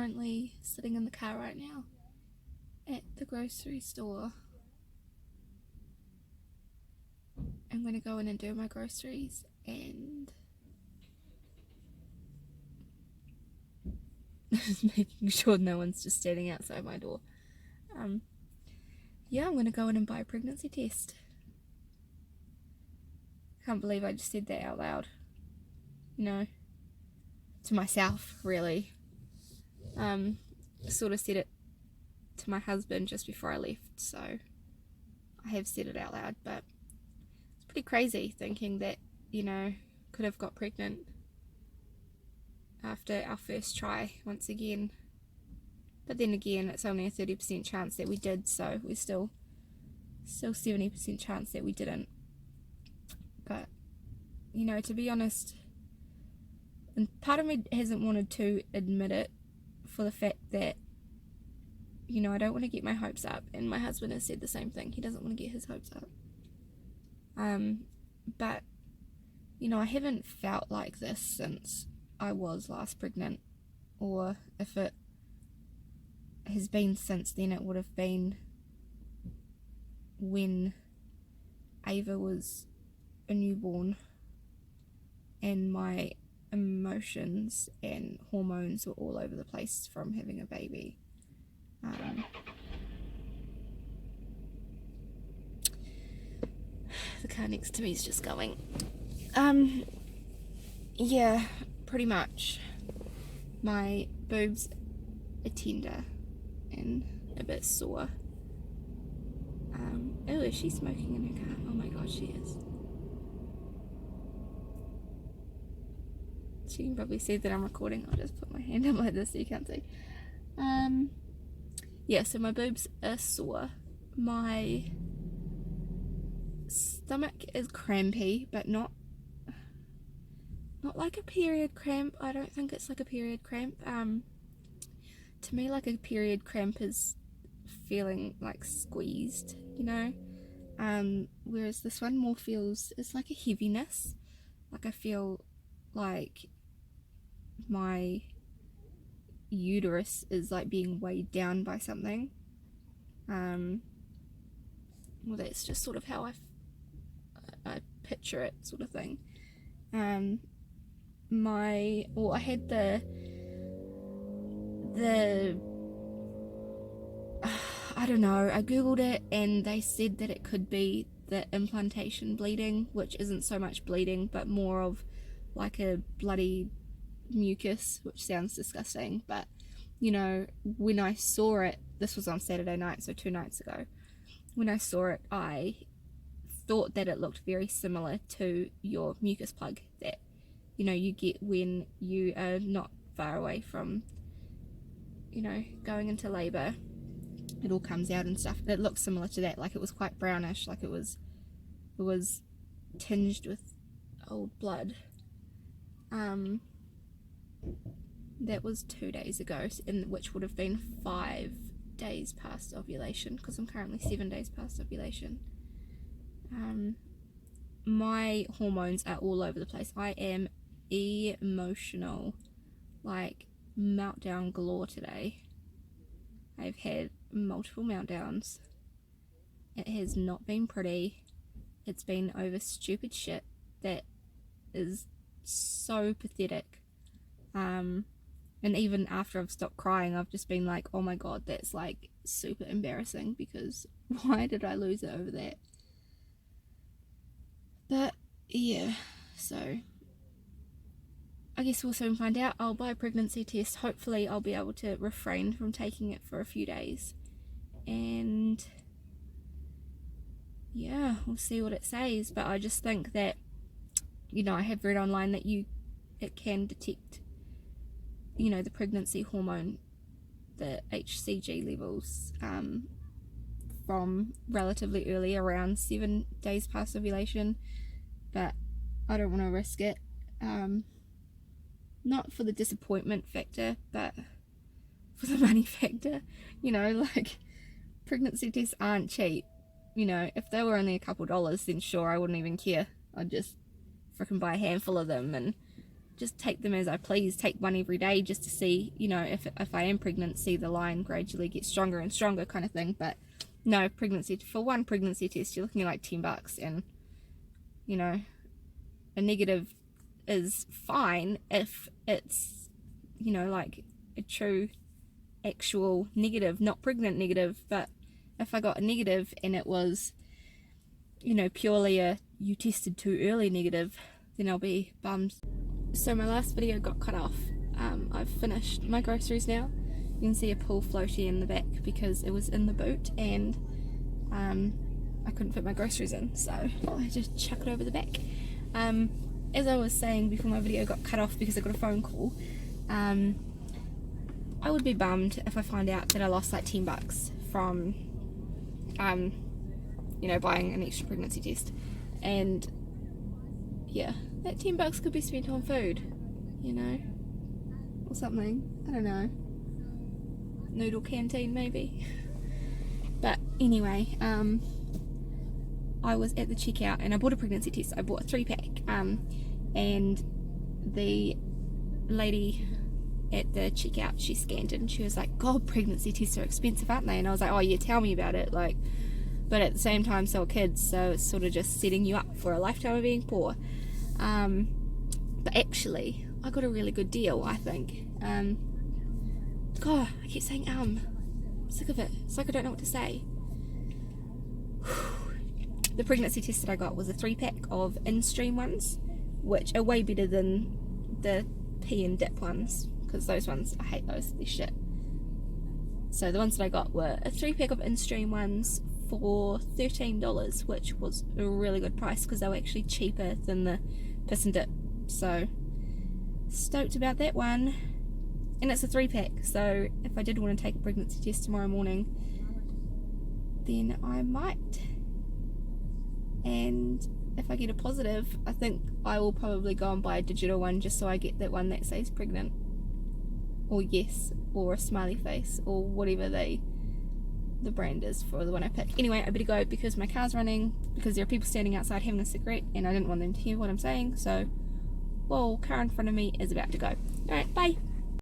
currently sitting in the car right now at the grocery store. I'm going to go in and do my groceries and making sure no one's just standing outside my door. Yeah, I'm going to go in and buy a pregnancy test. Can't believe I just said that out loud. You know, to myself, really. Sort of said it to my husband just before I left, so I have said it out loud, but it's pretty crazy thinking that, you know, could have got pregnant after our first try once again. But then again, it's only a 30% chance that we did, so we're still 70% chance that we didn't. But, you know, to be honest, and part of me hasn't wanted to admit it for the fact that, you know, I don't want to get my hopes up, and my husband has said the same thing. He doesn't want to get his hopes up. But, you know, I haven't felt like this since I was last pregnant, or if it has been since then, it would have been when Ava was a newborn and my emotions and hormones were all over the place from having a baby. The car next to me is just going. Yeah, pretty much. My boobs are tender and a bit sore. Oh, is she smoking in her car? Oh my god, she is. She can probably see that I'm recording. I'll just put my hand up like this so you can't see. Yeah, so my boobs are sore. My stomach is crampy, but not like a period cramp. I don't think it's like a period cramp. To me, like a period cramp is feeling like squeezed, you know. Whereas this one more feels, it's like a heaviness. Like I feel like my uterus is like being weighed down by something. Well, that's just sort of how I picture it, sort of thing. I had the I don't know, I googled it and they said that it could be the implantation bleeding, which isn't so much bleeding but more of like a bloody mucus, which sounds disgusting. But you know, when I saw it, this was on Saturday night, so 2 nights ago, when I saw it, I thought that it looked very similar to your mucus plug that, you know, you get when you are not far away from, you know, going into labor. It all comes out and stuff. It looked similar to that. Like it was quite brownish, like it was tinged with old blood. That was 2 days ago, which would have been 5 days past ovulation, because I'm currently 7 days past ovulation. My hormones are all over the place. I am emotional, like meltdown galore today. I've had multiple meltdowns. It has not been pretty. It's been over stupid shit that is so pathetic. And even after I've stopped crying, I've just been like, oh my god, that's like super embarrassing, because why did I lose it over that? But yeah, so I guess we'll soon find out. I'll buy a pregnancy test. Hopefully I'll be able to refrain from taking it for a few days, and yeah, we'll see what it says. But I just think that, you know, I have read online that it can detect, you know, the pregnancy hormone, the HCG levels, from relatively early, around 7 days past ovulation. But I don't want to risk it, not for the disappointment factor, but for the money factor. You know, like, pregnancy tests aren't cheap. You know, if they were only a couple dollars, then sure, I wouldn't even care. I'd just freaking buy a handful of them and just take them as I please, take one every day just to see, you know, if I am pregnant, see the line gradually get stronger and stronger kind of thing. But no, for one pregnancy test, you're looking at like $10, and, you know, a negative is fine if it's, you know, like a true actual negative, not pregnant negative. But if I got a negative and it was, you know, purely a you tested too early negative, then I'll be bummed. So my last video got cut off. I've finished my groceries now. You can see a pool floaty in the back because it was in the boot, and I couldn't fit my groceries in, so I just chuck it over the back. As I was saying before my video got cut off because I got a phone call, I would be bummed if I find out that I lost like $10 from you know, buying an extra pregnancy test. And yeah, that $10 could be spent on food, you know, or something, I don't know, noodle canteen maybe. But anyway, I was at the checkout and I bought a pregnancy test. I bought a 3-pack, and the lady at the checkout, she scanned it and she was like, God, pregnancy tests are expensive, aren't they? And I was like, oh yeah, tell me about it. Like, but at the same time, so are kids, so it's sort of just setting you up for a lifetime of being poor. But actually, I got a really good deal, I think. God, I keep saying I'm sick of it. It's like I don't know what to say. The pregnancy test that I got was a 3-pack of in-stream ones, which are way better than the pee and dip ones, because those ones, I hate those, they're shit. So the ones that I got were a 3-pack of in-stream ones for $13, which was a really good price because they were actually cheaper than the piss and dip. So stoked about that one. And it's a 3-pack, so if I did want to take a pregnancy test tomorrow morning, then I might. And if I get a positive, I think I will probably go and buy a digital one just so I get that one that says pregnant, or yes, or a smiley face, or whatever the brand is for the one I pick. Anyway, I better go because my car's running, because there are people standing outside having a cigarette and I didn't want them to hear what I'm saying. So, whoa, car in front of me is about to go. Alright, bye.